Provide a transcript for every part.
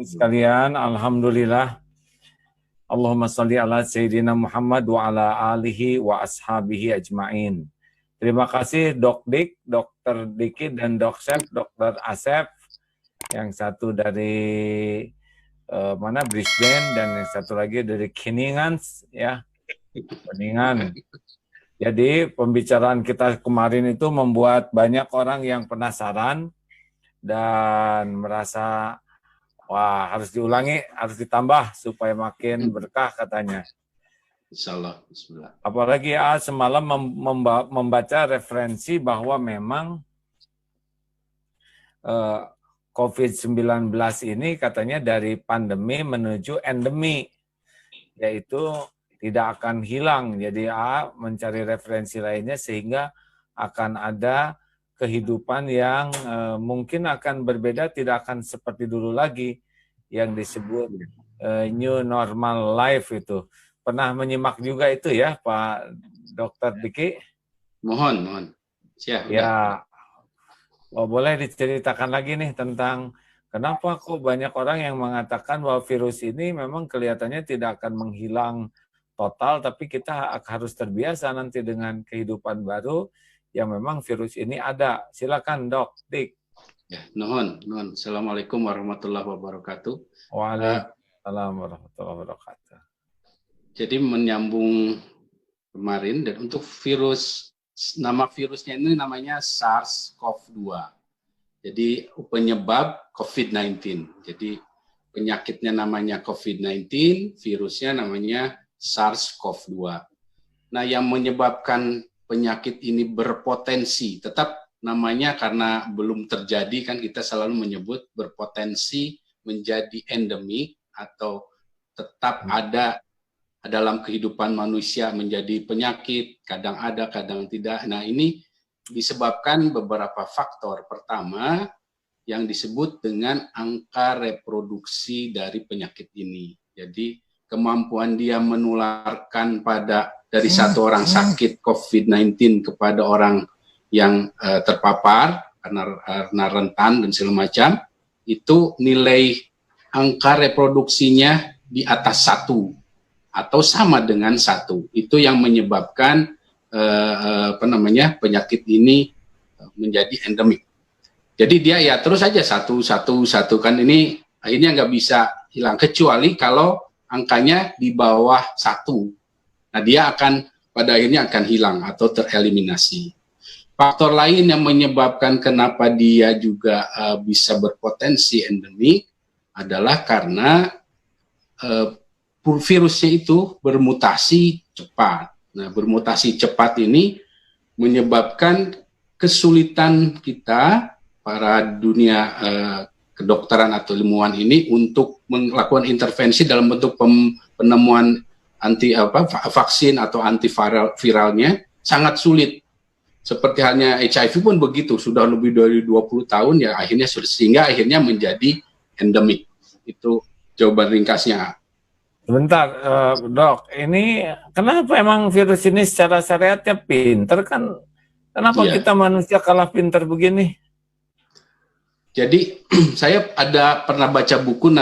sekalian, alhamdulillah. Allahumma salli ala Sayyidina Muhammad wa ala alihi wa ashabihi ajma'in. Terima kasih Dok Dik, Dr. Diki dan Dok Sep, Dr. Asep. Yang satu dari Brisbane dan yang satu lagi dari Kuningan, ya. Kuningan. Jadi pembicaraan kita kemarin itu membuat banyak orang yang penasaran dan merasa wah, harus diulangi, harus ditambah supaya makin berkah katanya. Insyaallah. Bismillah. Apalagi semalam membaca referensi bahwa memang COVID-19 ini katanya dari pandemi menuju endemi, yaitu tidak akan hilang. Jadi mencari referensi lainnya sehingga akan ada kehidupan yang mungkin akan berbeda, tidak akan seperti dulu lagi yang disebut new normal life itu. Pernah menyimak juga itu ya Pak Dr. Diki? Mohon. Siap. Ya, boleh diceritakan lagi nih tentang kenapa kok banyak orang yang mengatakan bahwa virus ini memang kelihatannya tidak akan menghilang total, tapi kita harus terbiasa nanti dengan kehidupan baru yang memang virus ini ada. Silakan Dok, Dik. Ya, nuhun. Assalamualaikum warahmatullahi wabarakatuh. Waalaikumsalam warahmatullahi wabarakatuh. Jadi menyambung kemarin, dan untuk virus, nama virusnya ini namanya SARS-CoV-2. Jadi penyebab COVID-19. Jadi penyakitnya namanya COVID-19, virusnya namanya SARS-CoV-2. Nah, yang menyebabkan penyakit ini berpotensi, tetap namanya karena belum terjadi, kan kita selalu menyebut berpotensi menjadi endemik atau tetap ada dalam kehidupan manusia menjadi penyakit, kadang ada, kadang tidak. Nah, ini disebabkan beberapa faktor. Pertama, yang disebut dengan angka reproduksi dari penyakit ini. Jadi, kemampuan dia menularkan dari satu orang sakit COVID-19 kepada orang yang terpapar karena rentan dan segala macam, itu nilai angka reproduksinya di atas 1 atau sama dengan 1. Itu yang menyebabkan penyakit ini menjadi endemik. Jadi dia ya terus saja satu kan, ini akhirnya nggak bisa hilang kecuali kalau angkanya di bawah 1. Nah, dia pada akhirnya akan hilang atau tereliminasi. Faktor lain yang menyebabkan kenapa dia juga bisa berpotensi endemik adalah karena virusnya itu bermutasi cepat. Nah, bermutasi cepat ini menyebabkan kesulitan kita, para dunia kedokteran atau ilmuwan ini, untuk melakukan intervensi dalam bentuk penemuan vaksin atau antiviralnya sangat sulit. Seperti halnya HIV pun begitu, sudah lebih dari 20 tahun ya akhirnya sehingga akhirnya menjadi endemik. Itu jawaban ringkasnya. Sebentar, Dok, ini kenapa emang virus ini secara syariatnya pinter kan? Kenapa kita manusia kalah pinter begini? Jadi saya pernah baca buku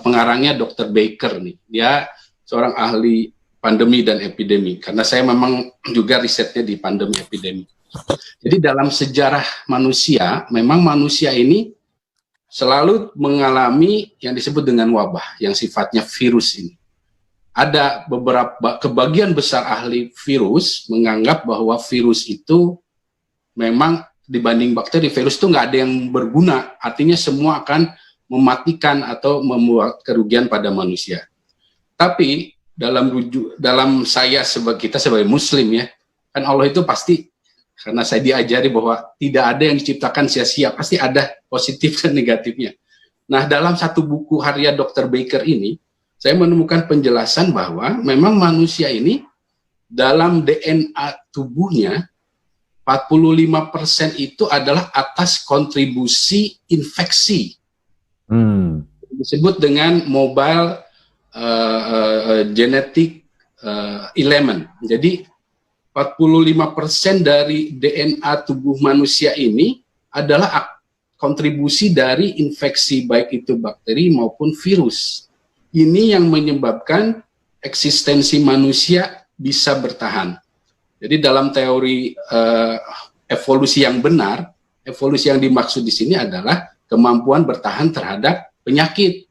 pengarangnya Dr. Baker nih. Dia seorang ahli pandemi dan epidemi, karena saya memang juga risetnya di pandemi epidemi. Jadi dalam sejarah manusia, memang manusia ini selalu mengalami yang disebut dengan wabah, yang sifatnya virus ini. Ada kebagian besar ahli virus menganggap bahwa virus itu memang dibanding bakteri, virus itu nggak ada yang berguna, artinya semua akan mematikan atau membuat kerugian pada manusia. Tapi dalam kita sebagai Muslim ya, kan Allah itu pasti, karena saya diajari bahwa tidak ada yang diciptakan sia-sia, pasti ada positif dan negatifnya. Nah, dalam satu buku karya Dr. Baker ini, saya menemukan penjelasan bahwa memang manusia ini dalam DNA tubuhnya 45% itu adalah atas kontribusi infeksi. Disebut dengan mobile genetic element. Jadi 45% dari DNA tubuh manusia ini adalah kontribusi dari infeksi baik itu bakteri maupun virus. Ini yang menyebabkan eksistensi manusia bisa bertahan. Jadi dalam teori evolusi yang benar, evolusi yang dimaksud di sini adalah kemampuan bertahan terhadap penyakit.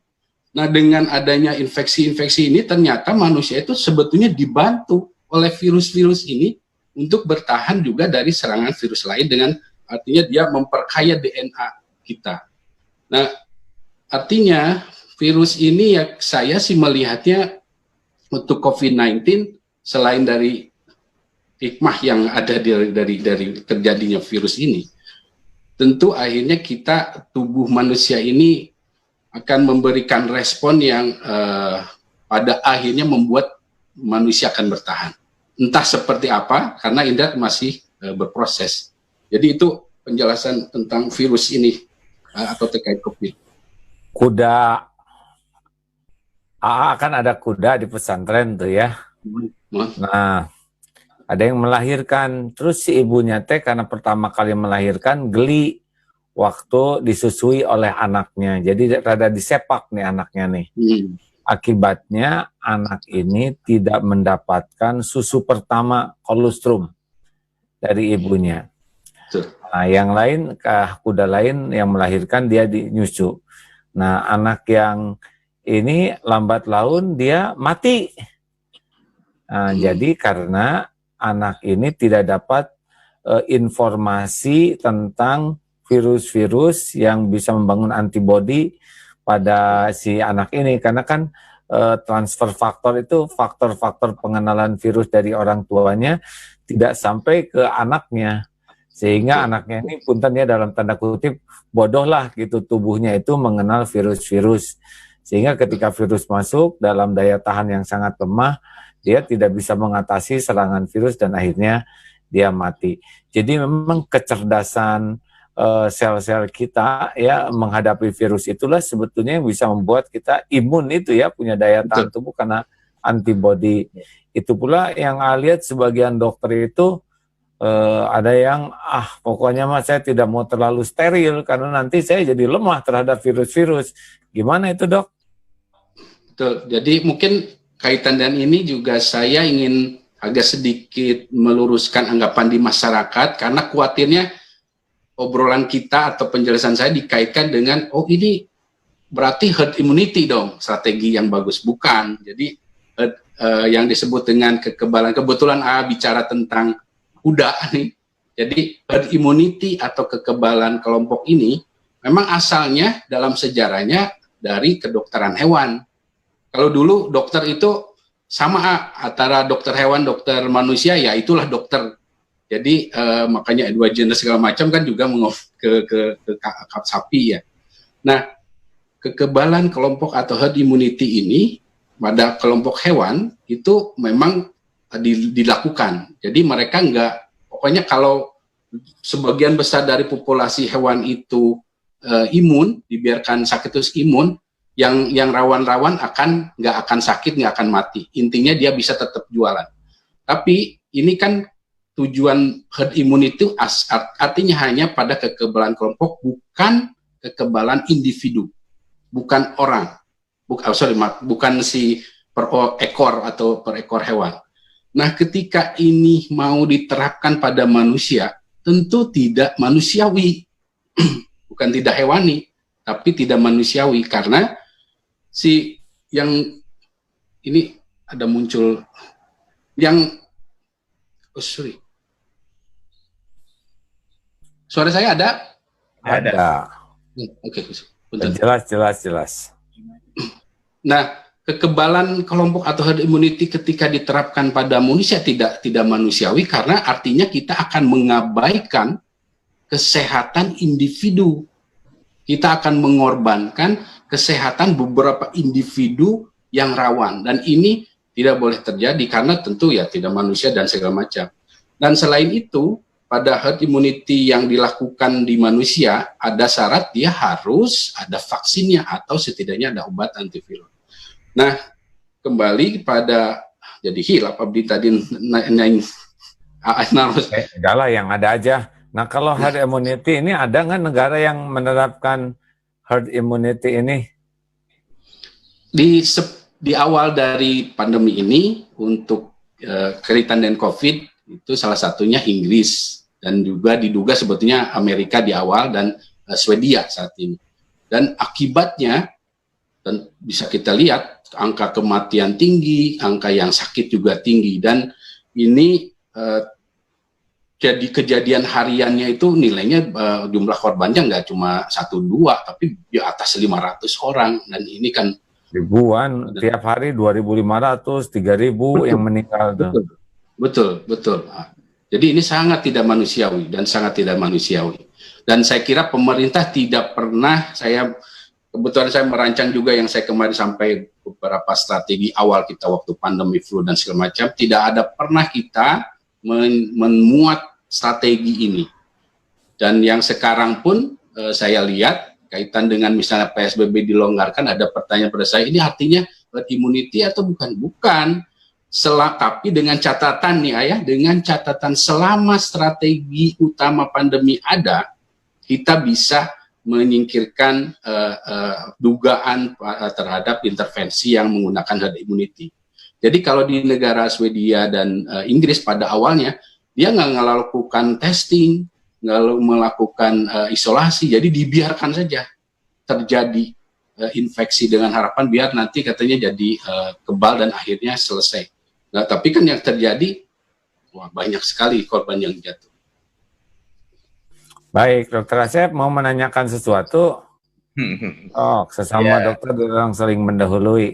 Nah, dengan adanya infeksi-infeksi ini ternyata manusia itu sebetulnya dibantu oleh virus-virus ini untuk bertahan juga dari serangan virus lain, dengan artinya dia memperkaya DNA kita. Nah, artinya virus ini ya saya sih melihatnya untuk COVID-19 selain dari hikmah yang ada dari terjadinya virus ini, tentu akhirnya tubuh manusia ini akan memberikan respon yang pada akhirnya membuat manusia akan bertahan. Entah seperti apa, karena Indra masih berproses. Jadi itu penjelasan tentang virus ini atau terkait COVID. Kuda, kan ada kuda di pesantren tuh ya. Nah, ada yang melahirkan, terus si ibunya karena pertama kali melahirkan geli waktu disusui oleh anaknya, jadi rada disepak nih anaknya nih. Akibatnya anak ini tidak mendapatkan susu pertama kolostrum dari ibunya. Nah, yang lain, kuda lain yang melahirkan dia dinyusu. Nah, anak yang ini lambat laun dia mati. Nah, jadi karena anak ini tidak dapat informasi tentang virus-virus yang bisa membangun antibodi pada si anak ini, karena kan transfer faktor itu faktor-faktor pengenalan virus dari orang tuanya tidak sampai ke anaknya, sehingga anaknya ini puntennya dalam tanda kutip bodoh lah gitu, tubuhnya itu mengenal virus-virus, sehingga ketika virus masuk dalam daya tahan yang sangat lemah, dia tidak bisa mengatasi serangan virus dan akhirnya dia mati. Jadi memang kecerdasan sel-sel kita ya menghadapi virus itulah sebetulnya yang bisa membuat kita imun itu ya, punya daya tahan tubuh karena antibodi. Itu pula yang lihat sebagian dokter itu ada yang pokoknya mah saya tidak mau terlalu steril karena nanti saya jadi lemah terhadap virus-virus. Gimana itu, Dok? Betul. Jadi mungkin kaitan dengan ini juga saya ingin agak sedikit meluruskan anggapan di masyarakat, karena khawatirnya obrolan kita atau penjelasan saya dikaitkan dengan ini berarti herd immunity dong, strategi yang bagus. Bukan. Jadi yang disebut dengan kekebalan, kebetulan bicara tentang kuda nih. Jadi herd immunity atau kekebalan kelompok ini memang asalnya dalam sejarahnya dari kedokteran hewan. Kalau dulu dokter itu sama antara dokter hewan, dokter manusia, ya itulah dokter. Jadi makanya Edward Jenner segala macam kan juga ke sapi ya. Nah, kekebalan kelompok atau herd immunity ini pada kelompok hewan itu memang dilakukan. Jadi mereka pokoknya kalau sebagian besar dari populasi hewan itu imun, dibiarkan sakit terus imun, yang rawan-rawan nggak akan sakit, nggak akan mati. Intinya dia bisa tetap jualan. Tapi ini kan tujuan herd immunity artinya hanya pada kekebalan kelompok, bukan kekebalan individu, bukan orang, bukan si per ekor atau per ekor hewan. Nah, ketika ini mau diterapkan pada manusia, tentu tidak manusiawi, bukan tidak hewani, tapi tidak manusiawi, karena si yang ini ada muncul yang suara saya ada? Ada. Oke, jelas. Nah, kekebalan kelompok atau herd immunity ketika diterapkan pada manusia tidak manusiawi, karena artinya kita akan mengabaikan kesehatan individu. Kita akan mengorbankan kesehatan beberapa individu yang rawan, dan ini tidak boleh terjadi karena tentu ya tidak manusia dan segala macam. Dan selain itu, pada herd immunity yang dilakukan di manusia ada syarat dia harus ada vaksinnya atau setidaknya ada obat antivirus. Nah, kembali pada jadi hilap abdi tadi enggak lah, yang ada aja. Nah, kalau herd immunity ini ada nggak negara yang menerapkan herd immunity ini? Di awal dari pandemi ini untuk kaitan dengan COVID itu salah satunya Inggris dan juga diduga sebetulnya Amerika di awal dan Swedia saat ini. Dan akibatnya dan bisa kita lihat angka kematian tinggi, angka yang sakit juga tinggi, dan ini jadi kejadian hariannya itu nilainya jumlah korbannya nggak cuma 1-2 tapi di atas 500 orang, dan ini kan ribuan tiap hari 2.500, 3.000 yang meninggal. Betul. Jadi ini sangat tidak manusiawi dan sangat tidak manusiawi. Dan saya kira pemerintah tidak pernah, kebetulan saya merancang juga yang saya kemarin sampai beberapa strategi awal kita waktu pandemi flu dan segala macam, tidak ada pernah kita memuat strategi ini. Dan yang sekarang pun saya lihat kaitan dengan misalnya PSBB dilonggarkan, ada pertanyaan pada saya, ini artinya herd immunity atau bukan? Bukan. Tapi dengan catatan nih Ayah, dengan catatan selama strategi utama pandemi ada, kita bisa menyingkirkan dugaan terhadap intervensi yang menggunakan herd immunity. Jadi kalau di negara Swedia dan Inggris pada awalnya, dia nggak melakukan testing, nggak melakukan isolasi, jadi dibiarkan saja terjadi infeksi dengan harapan biar nanti katanya jadi kebal dan akhirnya selesai. Nah, tapi kan yang terjadi, banyak sekali korban yang jatuh. Baik, Dokter Asep mau menanyakan sesuatu. Sesama dokter orang sering mendahului.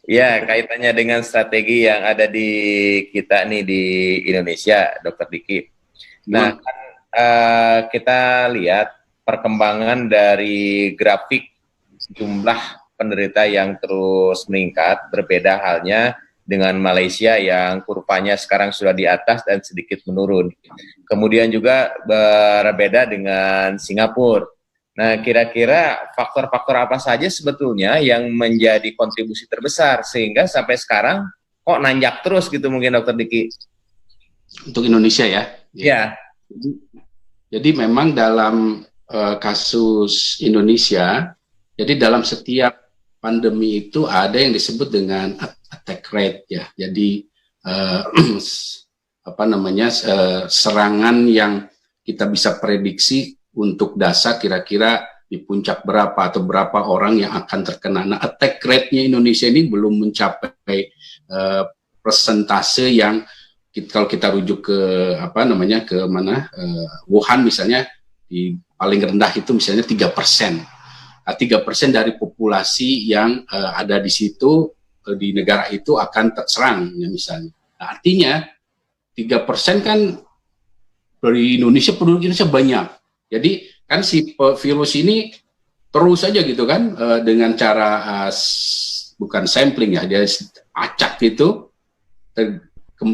Ya, kaitannya dengan strategi yang ada di kita nih di Indonesia, Dokter Diki. Nah, kita lihat perkembangan dari grafik jumlah penderita yang terus meningkat, berbeda halnya dengan Malaysia yang kurvanya sekarang sudah di atas dan sedikit menurun. Kemudian juga berbeda dengan Singapura. Nah, kira-kira faktor-faktor apa saja sebetulnya yang menjadi kontribusi terbesar sehingga sampai sekarang kok nanjak terus gitu mungkin Dokter Diki? Untuk Indonesia ya? Ya. Jadi memang dalam kasus Indonesia, jadi dalam setiap pandemi itu ada yang disebut dengan attack rate ya. Jadi serangan yang kita bisa prediksi untuk dasar kira-kira di puncak berapa atau berapa orang yang akan terkena. Nah, attack rate-nya Indonesia ini belum mencapai persentase yang kalau kita rujuk ke Wuhan misalnya, di paling rendah itu misalnya 3%. 3% dari populasi yang ada di situ di negara itu akan terserang ya misalnya. Nah, artinya 3% kan dari Indonesia, penduduk Indonesia banyak. Jadi kan si virus ini terus saja gitu kan dengan cara bukan sampling ya, dia acak gitu,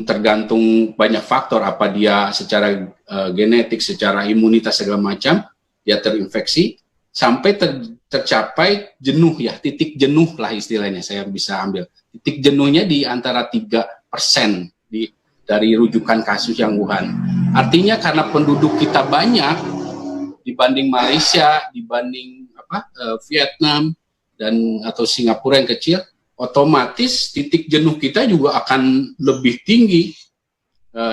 tergantung banyak faktor, apa dia secara genetik, secara imunitas segala macam, dia terinfeksi sampai tercapai jenuh ya, titik jenuh lah istilahnya saya bisa ambil. Titik jenuhnya di antara 3% dari rujukan kasus yang Wuhan. Artinya karena penduduk kita banyak dibanding Malaysia, dibanding Vietnam atau Singapura yang kecil, otomatis titik jenuh kita juga akan lebih tinggi.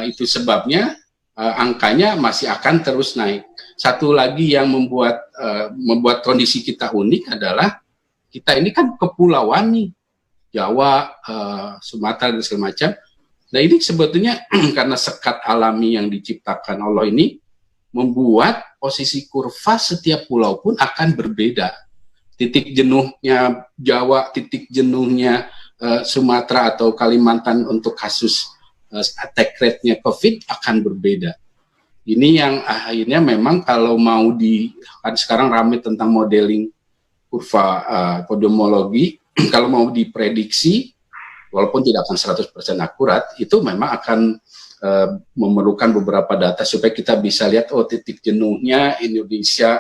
Itu sebabnya angkanya masih akan terus naik. Satu lagi yang membuat kondisi kita unik adalah kita ini kan kepulauan nih, Jawa, Sumatera dan segala macam. Nah, ini sebetulnya karena sekat alami yang diciptakan Allah ini membuat posisi kurva setiap pulau pun akan berbeda. Titik jenuhnya Jawa, titik jenuhnya Sumatera atau Kalimantan untuk kasus attack rate-nya COVID akan berbeda. Ini yang akhirnya memang kalau mau kan sekarang ramai tentang modeling kurva epidemiologi, kalau mau diprediksi, walaupun tidak akan 100% akurat, itu memang akan memerlukan beberapa data supaya kita bisa lihat titik jenuhnya Indonesia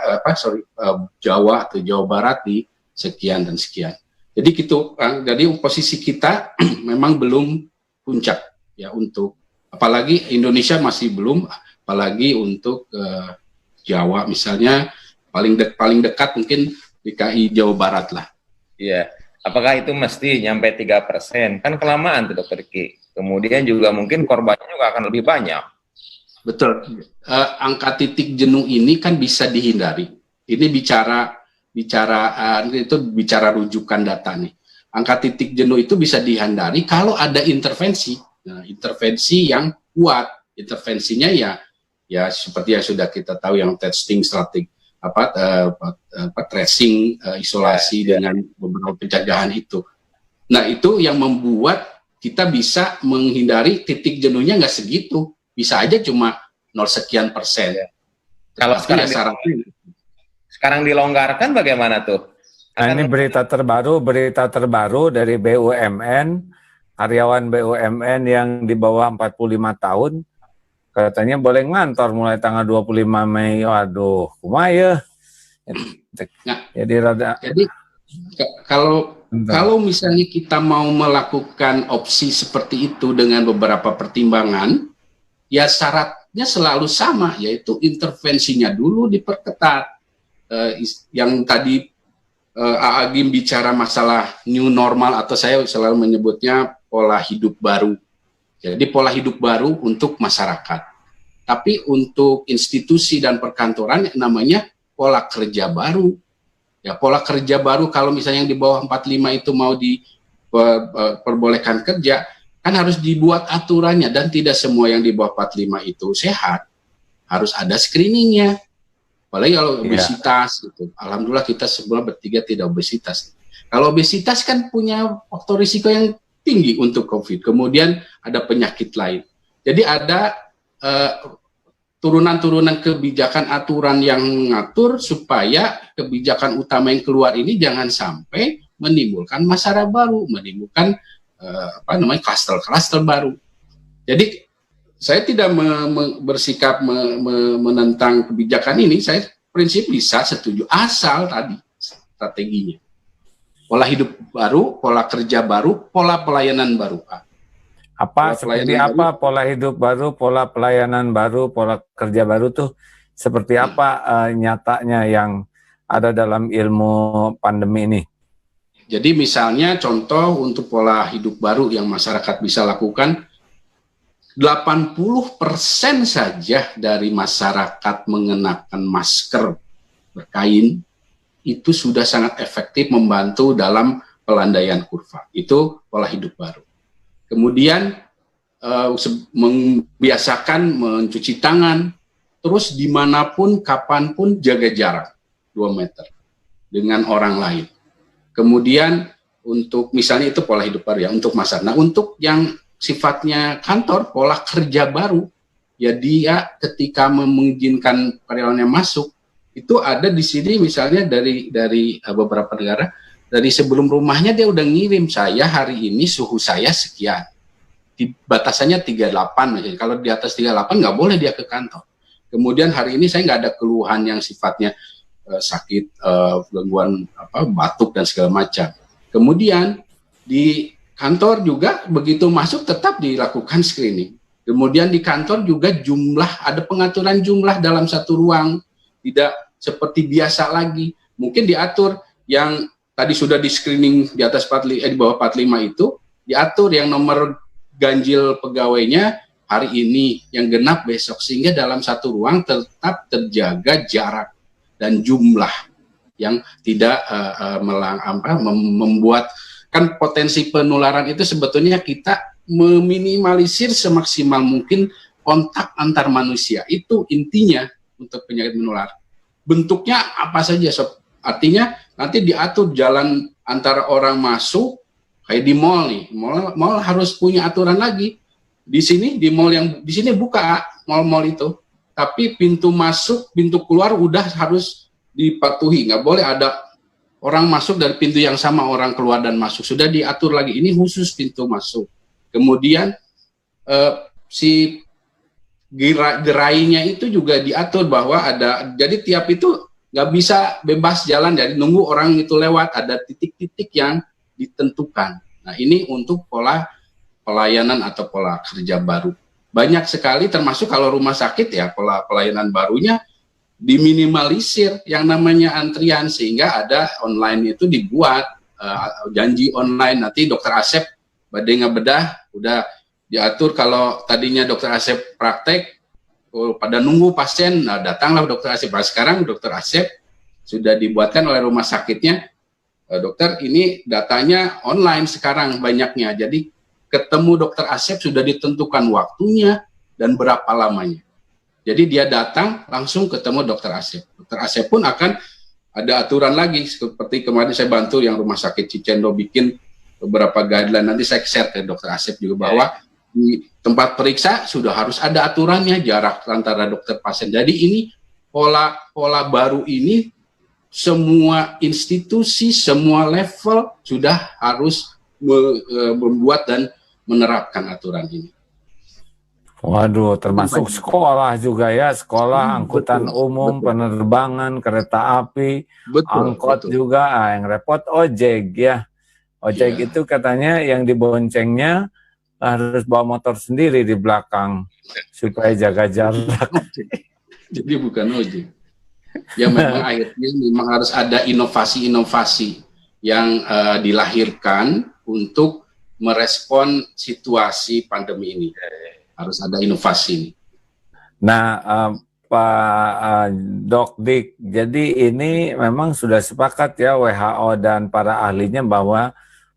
Jawa atau Jawa Barat di sekian dan sekian. Jadi gitu, jadi posisi kita memang belum puncak ya, untuk apalagi Indonesia masih belum, apalagi untuk Jawa misalnya paling dekat mungkin DKI Jawa Barat lah. Iya. Apakah itu mesti nyampe 3%? Kan kelamaan tuh Dokter Diki. Kemudian juga mungkin korbannya juga akan lebih banyak. Betul. Angka titik jenuh ini kan bisa dihindari. Ini itu bicara rujukan data nih. Angka titik jenuh itu bisa dihindari kalau ada intervensi. Nah, intervensi yang kuat. Intervensinya ya seperti yang sudah kita tahu, yang testing strategi tracing, isolasi dengan beberapa pencegahan itu. Nah, itu yang membuat kita bisa menghindari titik jenuhnya nggak segitu, bisa aja cuma 0 sekian persen. Kalau sekarang dilonggarkan bagaimana tuh? Nah, ini berita terbaru dari BUMN, karyawan BUMN yang di bawah 45 tahun katanya boleh ngantor mulai tanggal 25 Mei. Waduh, kumaya. Nah, jadi kalau misalnya kita mau melakukan opsi seperti itu dengan beberapa pertimbangan, ya syaratnya selalu sama, yaitu intervensinya dulu diperketat. Yang tadi Agim bicara masalah new normal, atau saya selalu menyebutnya pola hidup baru. Jadi pola hidup baru untuk masyarakat. Tapi untuk institusi dan perkantoran namanya pola kerja baru. Ya, pola kerja baru kalau misalnya yang di bawah 45 itu mau diperbolehkan kerja, kan harus dibuat aturannya, dan tidak semua yang di bawah 45 itu sehat. Harus ada screeningnya. Apalagi kalau obesitas gitu. Alhamdulillah kita semua bertiga tidak obesitas. Kalau obesitas kan punya faktor risiko yang tinggi untuk COVID. Kemudian ada penyakit lain. Jadi ada turunan-turunan kebijakan aturan yang mengatur supaya kebijakan utama yang keluar ini jangan sampai menimbulkan masalah baru, menimbulkan klaster-klaster baru. Jadi saya tidak bersikap menentang kebijakan ini. Saya prinsip bisa setuju asal tadi strateginya. Pola hidup baru, pola kerja baru, pola pelayanan baru. Pola hidup baru, pola pelayanan baru, pola kerja baru tuh seperti apa nyatanya yang ada dalam ilmu pandemi ini? Jadi misalnya contoh untuk pola hidup baru yang masyarakat bisa lakukan, 80% saja dari masyarakat mengenakan masker berkain itu sudah sangat efektif membantu dalam pelandaian kurva. Itu pola hidup baru. Kemudian membiasakan mencuci tangan, terus dimanapun, kapanpun jaga jarak 2 meter dengan orang lain. Kemudian untuk misalnya itu pola hidup baru ya untuk masyarakat. Nah, untuk yang sifatnya kantor, pola kerja baru, ya dia ketika mengizinkan karyawannya masuk, itu ada di sini misalnya dari beberapa negara, dari sebelum rumahnya dia udah ngirim, saya hari ini suhu saya sekian. Batasannya 38, misalnya. Kalau di atas 38 nggak boleh dia ke kantor. Kemudian hari ini saya nggak ada keluhan yang sifatnya sakit, gangguan batuk dan segala macam. Kemudian di kantor juga begitu masuk tetap dilakukan screening. Kemudian di kantor juga ada pengaturan jumlah dalam satu ruang, tidak seperti biasa lagi. Mungkin diatur yang tadi sudah di screening di atas di bawah 45 itu, diatur yang nomor ganjil pegawainya hari ini, yang genap besok, sehingga dalam satu ruang tetap terjaga jarak dan jumlah yang tidak membuat, kan potensi penularan itu sebetulnya kita meminimalisir semaksimal mungkin kontak antar manusia. Itu intinya untuk penyakit menular. Bentuknya apa saja, Sob? Artinya nanti diatur jalan antara orang masuk, kayak di mall nih, mall harus punya aturan lagi. Di sini, di mall yang di sini buka mall-mall itu, tapi pintu masuk, pintu keluar udah harus dipatuhi. Nggak boleh ada orang masuk dari pintu yang sama, orang keluar dan masuk. Sudah diatur lagi, ini khusus pintu masuk. Kemudian si gerainya itu juga diatur bahwa ada, jadi tiap itu nggak bisa bebas jalan, jadi nunggu orang itu lewat, ada titik-titik yang ditentukan. Nah, ini untuk pola pelayanan atau pola kerja baru. banyak sekali, termasuk kalau rumah sakit ya pelayanan barunya diminimalisir yang namanya antrian, sehingga ada online itu dibuat janji online. Nanti dokter Asep badai ngebedah udah diatur, kalau tadinya dokter Asep praktek pada nunggu pasien, nah datanglah dokter Asep. Nah, sekarang dokter Asep sudah dibuatkan oleh rumah sakitnya, dokter ini datanya online sekarang banyaknya, jadi ketemu dokter Asep sudah ditentukan waktunya dan berapa lamanya. Jadi dia datang langsung ketemu dokter Asep. Dokter Asep pun akan ada aturan lagi, seperti kemarin saya bantu yang rumah sakit Cicendo bikin beberapa guideline, nanti saya share ke dokter Asep juga, bahwa di tempat periksa sudah harus ada aturannya, jarak antara dokter pasien. Jadi ini pola baru ini, semua institusi, semua level sudah harus membuat dan menerapkan aturan ini. Waduh, termasuk sekolah juga ya, sekolah, angkutan umum, penerbangan, kereta api, angkot juga, yang repot ojek ya. Ojek itu katanya yang diboncengnya harus bawa motor sendiri di belakang supaya jaga jarak. Jadi bukan ojek. Ya memang akhirnya memang harus ada inovasi-inovasi yang dilahirkan untuk merespon situasi pandemi ini. Harus ada inovasi. Nah, Pak Dok Dik, jadi ini memang sudah sepakat ya WHO dan para ahlinya bahwa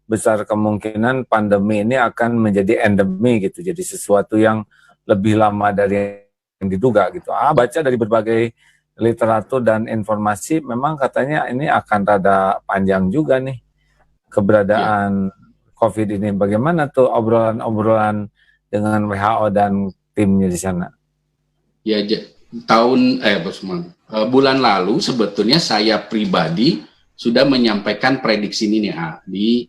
besar kemungkinan pandemi ini akan menjadi endemi gitu, jadi sesuatu yang lebih lama dari yang diduga gitu. Baca dari berbagai literatur dan informasi, memang katanya ini akan rada panjang juga nih keberadaan COVID ini. Bagaimana tuh obrolan-obrolan dengan WHO dan timnya di sana? Ya, bulan lalu sebetulnya saya pribadi sudah menyampaikan prediksi ini nih,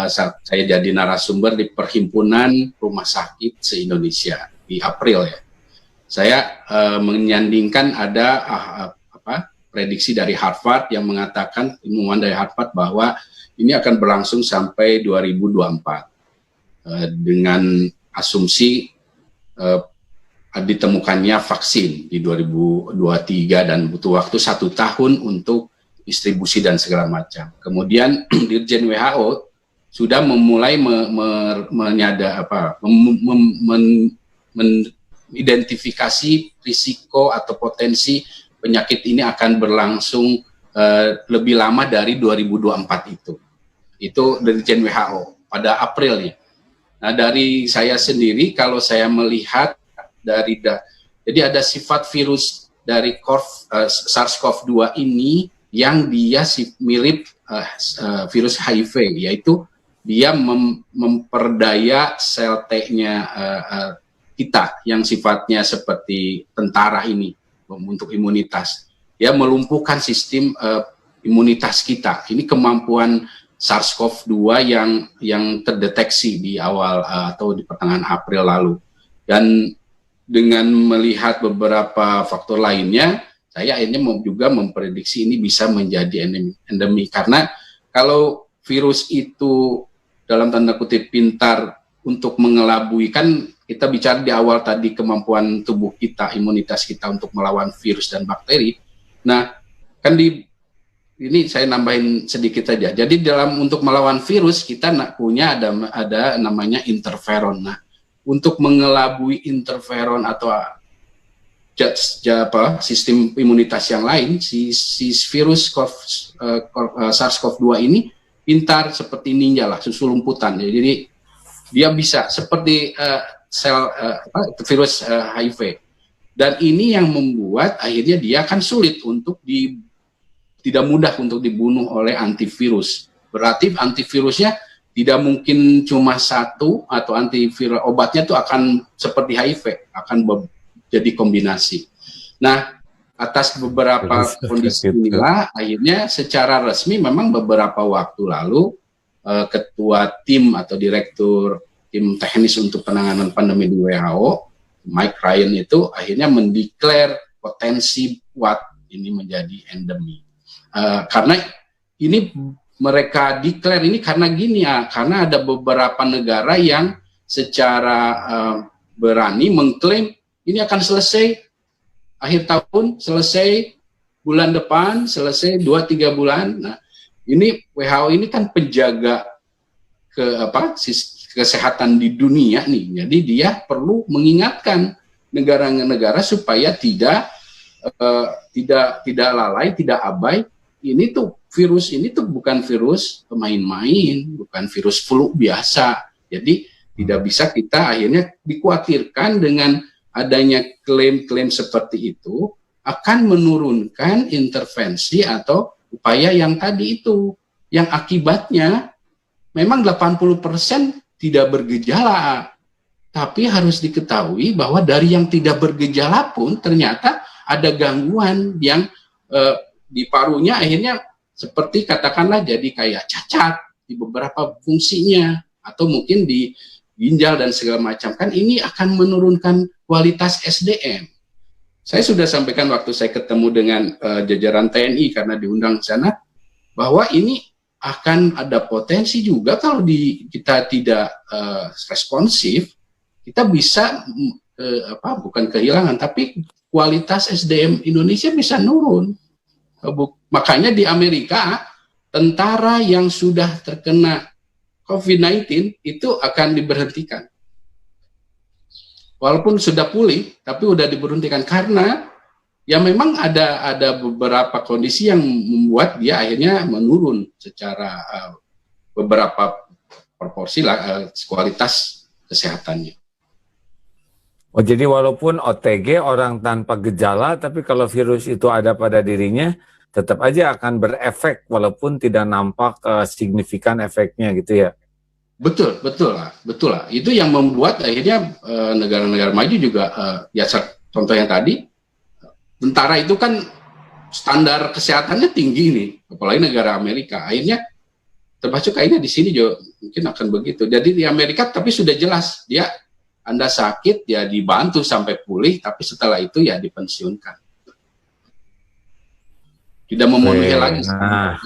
saat saya jadi narasumber di Perhimpunan Rumah Sakit se-Indonesia di April ya. Saya menyandingkan ada prediksi dari Harvard yang mengatakan, ilmuwan dari Harvard, bahwa ini akan berlangsung sampai 2024 dengan asumsi ditemukannya vaksin di 2023 dan butuh waktu 1 tahun untuk distribusi dan segala macam. Kemudian Dirjen WHO sudah memulai mengidentifikasi risiko atau potensi penyakit ini akan berlangsung lebih lama dari 2024 itu. Itu Dirjen WHO pada April ya. Nah, dari saya sendiri, kalau saya melihat jadi ada sifat virus dari SARS-CoV-2 ini yang dia mirip virus HIV, yaitu dia memperdaya sel T-nya kita yang sifatnya seperti tentara ini untuk imunitas. Dia melumpuhkan sistem imunitas kita. Ini kemampuan SARS-CoV-2 yang terdeteksi di awal atau di pertengahan April lalu. Dan dengan melihat beberapa faktor lainnya, saya akhirnya juga memprediksi ini bisa menjadi endemi. Karena kalau virus itu dalam tanda kutip pintar untuk mengelabui, kan kita bicara di awal tadi kemampuan tubuh kita, imunitas kita untuk melawan virus dan bakteri. Nah, kan ini saya nambahin sedikit saja. Jadi untuk melawan virus kita punya ada namanya interferon. Nah, untuk mengelabui interferon atau sistem imunitas yang lain, si virus SARS-CoV-2 ini pintar seperti ninja lah, susu lumputan. Jadi dia bisa seperti virus HIV. Dan ini yang membuat akhirnya dia akan sulit untuk tidak mudah untuk dibunuh oleh antivirus. Berarti antivirusnya tidak mungkin cuma satu, atau antivirus obatnya itu akan seperti HIV, akan jadi kombinasi. Nah, atas beberapa kondisi inilah akhirnya secara resmi memang beberapa waktu lalu ketua tim atau direktur tim teknis untuk penanganan pandemi di WHO, Mike Ryan, itu akhirnya mendeklar potensi ini menjadi endemi. Karena ini mereka declare ini karena gini ya, karena ada beberapa negara yang secara berani mengklaim ini akan selesai akhir tahun, selesai bulan depan, selesai 2-3 bulan. Nah, ini WHO ini kan penjaga kesehatan di dunia nih. Jadi dia perlu mengingatkan negara-negara supaya tidak lalai, tidak abai. Ini tuh virus ini tuh bukan virus main-main, bukan virus flu biasa. Jadi tidak bisa kita akhirnya dikhawatirkan dengan adanya klaim-klaim seperti itu akan menurunkan intervensi atau upaya yang tadi itu, yang akibatnya memang 80% tidak bergejala. Tapi harus diketahui bahwa dari yang tidak bergejala pun ternyata ada gangguan yang di parunya akhirnya seperti katakanlah jadi kayak cacat di beberapa fungsinya atau mungkin di ginjal dan segala macam. Kan ini akan menurunkan kualitas SDM. Saya sudah sampaikan waktu saya ketemu dengan jajaran TNI karena diundang ke sana bahwa ini akan ada potensi juga kalau kita tidak responsif, kita bisa bukan kehilangan tapi kualitas SDM Indonesia bisa nurun. Makanya di Amerika tentara yang sudah terkena COVID-19 itu akan diberhentikan. Walaupun sudah pulih, tapi sudah diberhentikan karena ya memang ada beberapa kondisi yang membuat dia akhirnya menurun secara beberapa proporsi kualitas kesehatannya. Oh, jadi walaupun OTG orang tanpa gejala, tapi kalau virus itu ada pada dirinya, tetap aja akan berefek walaupun tidak nampak signifikan efeknya gitu ya. Betul lah. Itu yang membuat akhirnya negara-negara maju juga, contoh yang tadi, tentara itu kan standar kesehatannya tinggi nih, apalagi negara Amerika. Akhirnya termasuk kayaknya di sini juga mungkin akan begitu. Jadi di Amerika tapi sudah jelas dia Anda sakit ya dibantu sampai pulih, tapi setelah itu ya dipensiunkan. Tidak memenuhi lagi. Nah,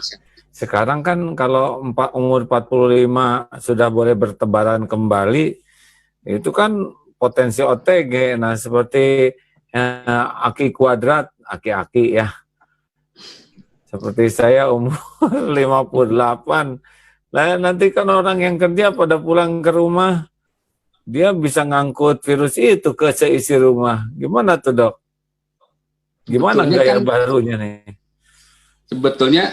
sekarang kan kalau umur 45 sudah boleh bertebaran kembali, itu kan potensi OTG. Nah, seperti aki kuadrat, aki-aki ya. Seperti saya umur 58. Nah, nanti kan orang yang kerja pada pulang ke rumah, dia bisa ngangkut virus itu ke seisi rumah. Gimana tuh, Dok? Gimana gaya barunya nih? Sebetulnya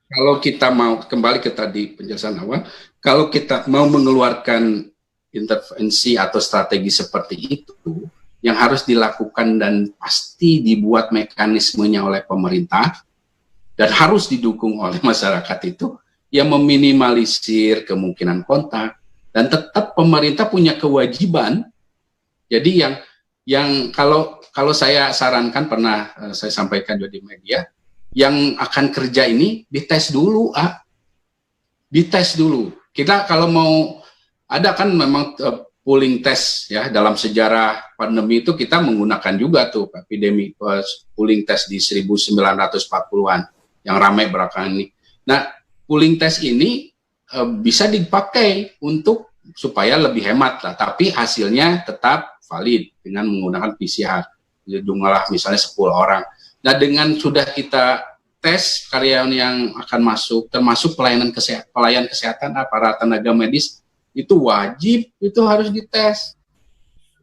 kalau kita mau kembali ke tadi penjelasan awal, kalau kita mau mengeluarkan intervensi atau strategi seperti itu, yang harus dilakukan dan pasti dibuat mekanismenya oleh pemerintah dan harus didukung oleh masyarakat itu, yang meminimalisir kemungkinan kontak dan tetap pemerintah punya kewajiban. Jadi yang kalau saya sarankan pernah saya sampaikan juga di media, yang akan kerja ini dites dulu, dites dulu. Kita kalau mau ada kan memang pooling test ya, dalam sejarah pandemi itu kita menggunakan juga tuh epidemi pooling test di 1940-an yang ramai belakangan ini. Nah, pooling test ini bisa dipakai untuk supaya lebih hemat lah, tapi hasilnya tetap valid dengan menggunakan PCR. Jumlah misalnya 10 orang. Nah, dengan sudah kita tes karyawan yang akan masuk, termasuk pelayan kesehatan, para tenaga medis, itu wajib, itu harus dites.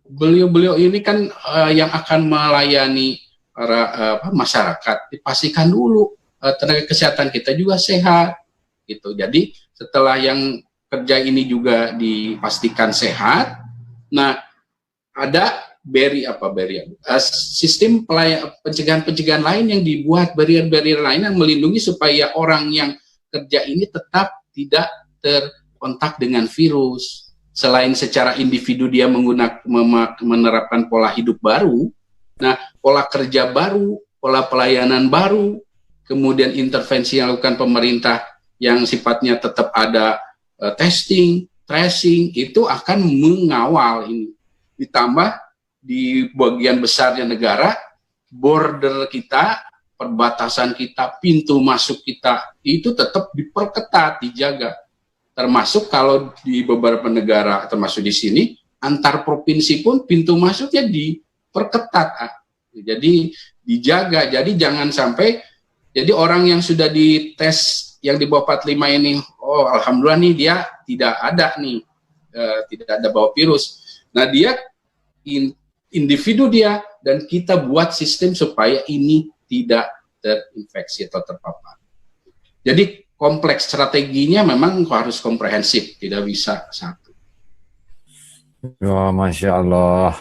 Beliau-beliau ini kan yang akan melayani para masyarakat, dipastikan dulu tenaga kesehatan kita juga sehat. Gitu. Jadi setelah yang kerja ini juga dipastikan sehat, nah ada sistem pencegahan lain yang dibuat, barrier lain yang melindungi supaya orang yang kerja ini tetap tidak terkontak dengan virus. Selain secara individu dia menerapkan pola hidup baru, nah pola kerja baru, pola pelayanan baru, kemudian intervensi yang dilakukan pemerintah yang sifatnya tetap ada testing, tracing, itu akan mengawal ini. Ditambah di bagian besarnya negara, border kita, perbatasan kita, pintu masuk kita, itu tetap diperketat, dijaga. Termasuk kalau di beberapa negara, termasuk di sini, antar provinsi pun pintu masuknya diperketat. Jadi dijaga. Jadi jangan sampai jadi orang yang sudah dites yang di bawah 45 ini, oh alhamdulillah nih dia tidak ada nih, tidak ada bawa virus. Nah dia individu dia, dan kita buat sistem supaya ini tidak terinfeksi atau terpapar. Jadi kompleks, strateginya memang harus komprehensif, tidak bisa satu. Wah, Masya Allah.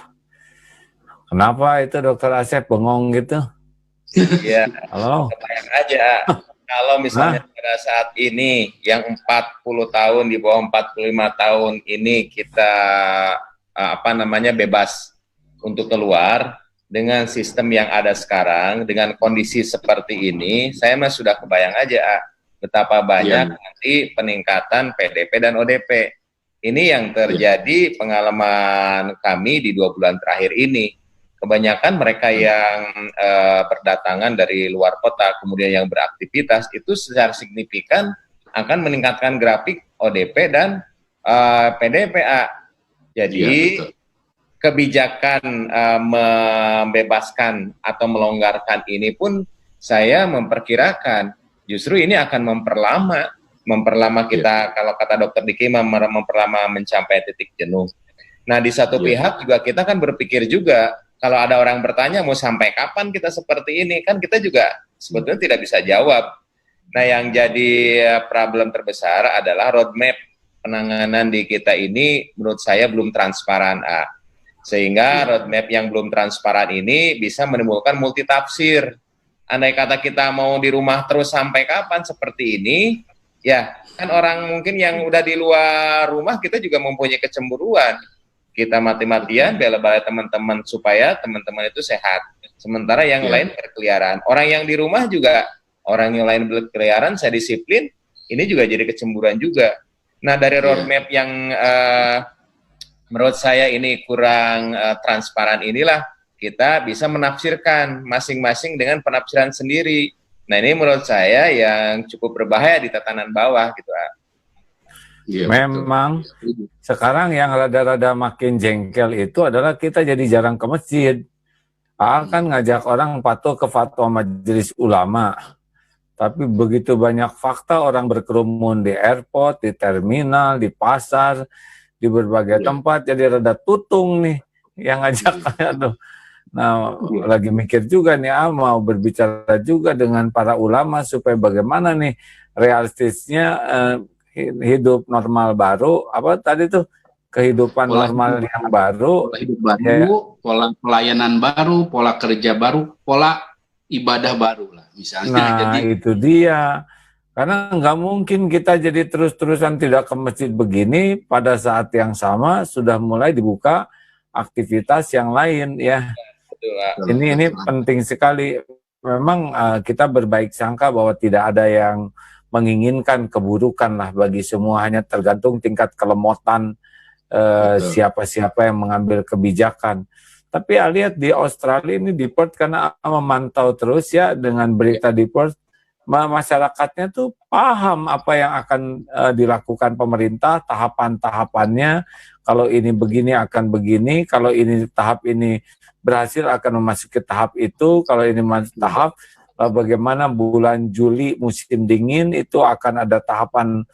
Kenapa itu Dokter Asep bengong gitu? Iya, Halo? kebayang aja. Kalau misalnya pada saat ini yang 40 tahun, di bawah 45 tahun ini kita bebas untuk keluar dengan sistem yang ada sekarang, dengan kondisi seperti ini, saya mah sudah kebayang aja betapa banyak nanti peningkatan PDP dan ODP. Ini yang terjadi pengalaman kami di 2 bulan terakhir ini. Kebanyakan mereka yang berdatangan dari luar kota, kemudian yang beraktivitas, itu secara signifikan akan meningkatkan grafik ODP dan PDPA. Jadi kebijakan membebaskan atau melonggarkan ini pun saya memperkirakan justru ini akan memperlama kita, kalau kata Dokter Diki, memperlama mencapai titik jenuh. Nah, di satu pihak juga kita kan berpikir juga, kalau ada orang bertanya mau sampai kapan kita seperti ini, kan kita juga sebetulnya tidak bisa jawab. Nah, yang jadi problem terbesar adalah roadmap penanganan di kita ini menurut saya belum transparan. Sehingga roadmap yang belum transparan ini bisa menimbulkan multitafsir. Andai kata kita mau di rumah terus sampai kapan seperti ini, ya kan orang mungkin yang udah di luar rumah kita juga mempunyai kecemburuan. Kita mati-matian bela-bela teman-teman supaya teman-teman itu sehat. Sementara yang lain berkeliaran. Orang yang di rumah juga, orang yang lain berkeliaran, saya disiplin, ini juga jadi kecemburuan juga. Nah, dari roadmap yang menurut saya ini kurang transparan inilah, kita bisa menafsirkan masing-masing dengan penafsiran sendiri. Nah, ini menurut saya yang cukup berbahaya di tatanan bawah gitu. Ya, memang betul. Sekarang yang rada-rada makin jengkel itu adalah kita jadi jarang ke masjid. Kan ngajak orang patuh ke fatwa majelis ulama. Tapi begitu banyak fakta orang berkerumun di airport, di terminal, di pasar, di berbagai tempat, jadi rada tutung nih yang ngajak. Aduh. Nah, lagi mikir juga nih, mau berbicara juga dengan para ulama supaya bagaimana nih realistisnya hidup normal baru, apa tadi tuh, kehidupan normal yang baru, pola hidup baru, pola pelayanan baru, pola kerja baru, pola ibadah baru lah misalnya. Nah, jadi itu dia. Karena nggak mungkin kita jadi terus-terusan tidak ke masjid begini, pada saat yang sama sudah mulai dibuka aktivitas yang lain ya. Ini penting sekali. Memang kita berbaik sangka bahwa tidak ada yang menginginkan keburukan lah bagi semua, hanya tergantung tingkat kelemotan siapa-siapa yang mengambil kebijakan. Tapi lihat di Australia ini, di Perth, karena memantau terus ya dengan berita di Perth, masyarakatnya tuh paham apa yang akan dilakukan pemerintah, tahapan-tahapannya. Kalau ini begini akan begini, kalau ini tahap ini berhasil akan memasuki tahap itu, kalau ini tahap bagaimana bulan Juli musim dingin itu akan ada tahapan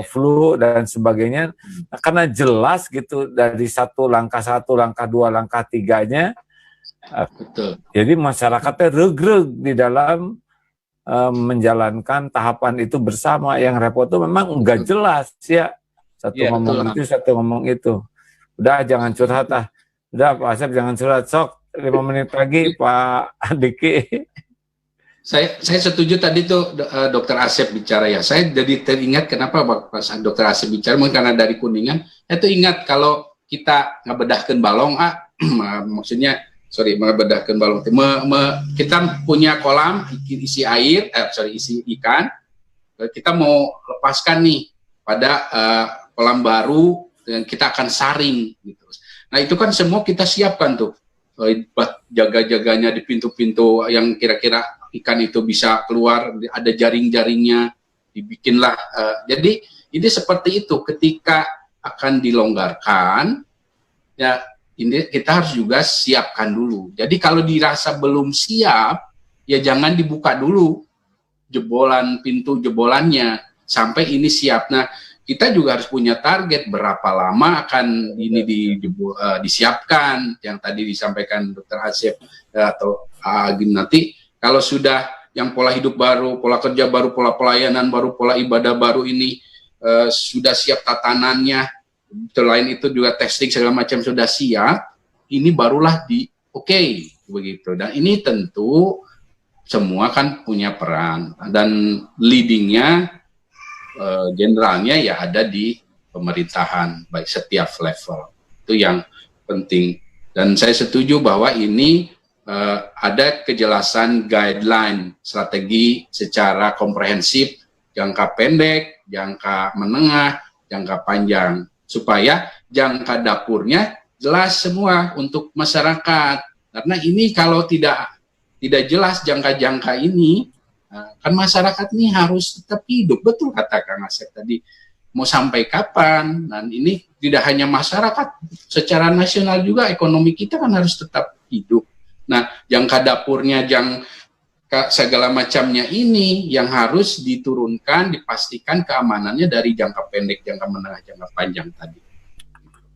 flu dan sebagainya. Nah, karena jelas gitu dari langkah 1, langkah 2, langkah 3-nya. Betul. Jadi masyarakatnya regreg di dalam menjalankan tahapan itu bersama. Yang repot itu memang enggak jelas ya. Satu ngomong itu, satu ngomong itu. Udah jangan curhat Udah Pak Asep jangan curhat. Sok 5 menit lagi Pak Diki. Saya setuju tadi tuh Dokter Asep bicara ya. Saya jadi teringat kenapa Pak Dokter Asep bicara, mungkin karena dari Kuningan. Saya tuh ingat kalau kita ngebedahkan balong, maksudnya ngebedahkan balong. Kita punya kolam isi air, isi ikan. Kita mau lepaskan nih pada kolam baru, dan kita akan saring gitu. Nah itu kan semua kita siapkan tuh, jaga-jaganya di pintu-pintu yang kira-kira ikan itu bisa keluar, ada jaring-jaringnya, dibikinlah. Jadi ini seperti itu, ketika akan dilonggarkan, ya ini kita harus juga siapkan dulu. Jadi kalau dirasa belum siap, ya jangan dibuka dulu pintu jebolannya sampai ini siap. Nah, kita juga harus punya target berapa lama akan ini disiapkan, yang tadi disampaikan Dr. Asep atau Agim nanti. Kalau sudah yang pola hidup baru, pola kerja baru, pola pelayanan baru, pola ibadah baru ini sudah siap tatanannya, selain itu juga testing segala macam sudah siap, ini barulah begitu. Dan ini tentu semua kan punya peran, dan leadingnya generalnya ya ada di pemerintahan baik setiap level, itu yang penting. Dan saya setuju bahwa ini ada kejelasan guideline strategi secara komprehensif, jangka pendek, jangka menengah, jangka panjang, supaya jangka dapurnya jelas semua untuk masyarakat. Karena ini kalau tidak jelas jangka-jangka ini, kan masyarakat ini harus tetap hidup. Betul kata Kang Asep tadi, mau sampai kapan? Dan ini tidak hanya masyarakat, secara nasional juga ekonomi kita kan harus tetap hidup. Nah, jangka dapurnya, segala macamnya ini yang harus diturunkan, dipastikan keamanannya dari jangka pendek, jangka menengah, jangka panjang tadi.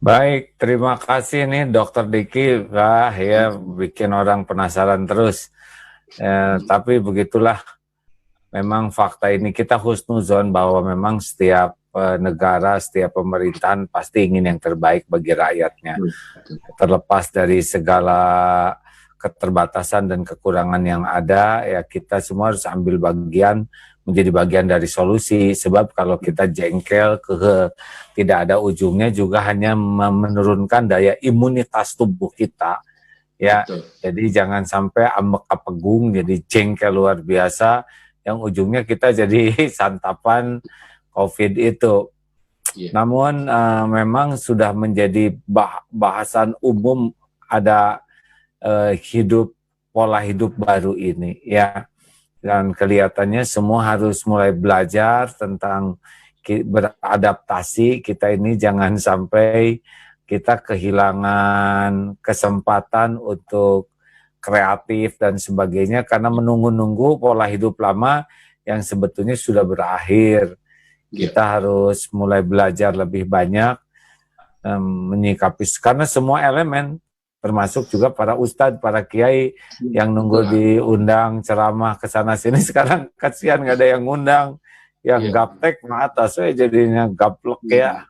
Baik, terima kasih nih Dokter Diki, ya bikin orang penasaran terus. Tapi begitulah, memang fakta ini kita husnuzon bahwa memang setiap negara, setiap pemerintahan pasti ingin yang terbaik bagi rakyatnya. Terlepas dari segala keterbatasan dan kekurangan yang ada, ya kita semua harus ambil bagian, menjadi bagian dari solusi. Sebab kalau kita jengkel tidak ada ujungnya, juga hanya menurunkan daya imunitas tubuh kita. Ya, betul. Jadi jangan sampai ambek-apegung, jadi jengkel luar biasa, yang ujungnya kita jadi santapan COVID itu. Yeah. Namun memang sudah menjadi bahasan umum ada pola hidup baru ini, ya. Dan kelihatannya semua harus mulai belajar tentang beradaptasi. Kita ini jangan sampai kita kehilangan kesempatan untuk kreatif dan sebagainya karena menunggu-nunggu pola hidup lama yang sebetulnya sudah berakhir. Kita harus mulai belajar lebih banyak menyikapi, karena semua elemen, termasuk juga para ustadz, para kiai yang nunggu diundang ceramah ke sana sini, sekarang kasihan nggak ada yang ngundang, yang gaptek atas jadinya gaplek ya.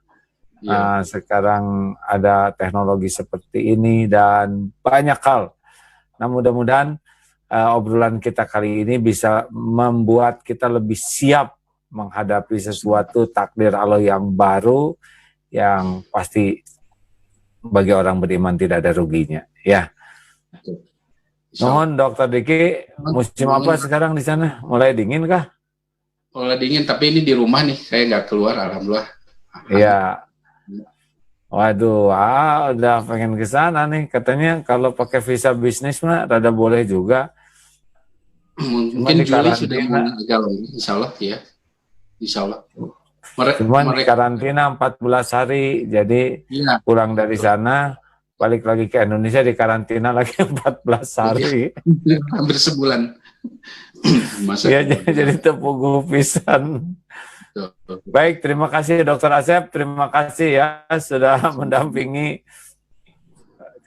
Nah, sekarang ada teknologi seperti ini dan banyak hal. Nah, mudah-mudahan obrolan kita kali ini bisa membuat kita lebih siap menghadapi sesuatu takdir Allah yang baru, yang pasti bagi orang beriman tidak ada ruginya. Ya. Mohon Dokter Diki, musim apa sekarang di sana? Mulai dingin kah? Mulai dingin, tapi ini di rumah nih, saya nggak keluar, alhamdulillah. Iya. Waduh, udah pengen ke sana nih. Katanya kalau pakai visa bisnis mah rada boleh juga. Mungkin Juli sudah mulai jalan, insya Allah ya. Insya Allah. Cuman di karantina 14 hari, jadi pulang dari sana, balik lagi ke Indonesia di karantina lagi 14 hari. Hampir sebulan. Ya, jadi tepung pisan. Baik, terima kasih Dokter Asep, terima kasih ya sudah mendampingi.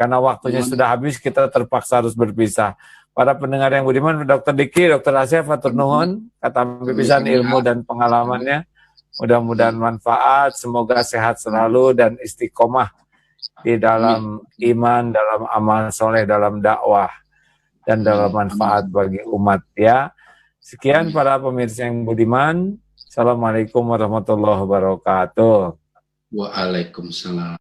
Karena waktunya sudah habis, kita terpaksa harus berpisah. Para pendengar yang budiman, Dokter Diki, Dokter Asep, atur nuhun, kata pipisan ilmu dan pengalamannya. Mudah-mudahan manfaat, semoga sehat selalu dan istiqomah di dalam iman, dalam amal soleh, dalam dakwah, dan dalam manfaat bagi umat ya. Sekian para pemirsa yang budiman. Assalamualaikum warahmatullahi wabarakatuh. Waalaikumsalam.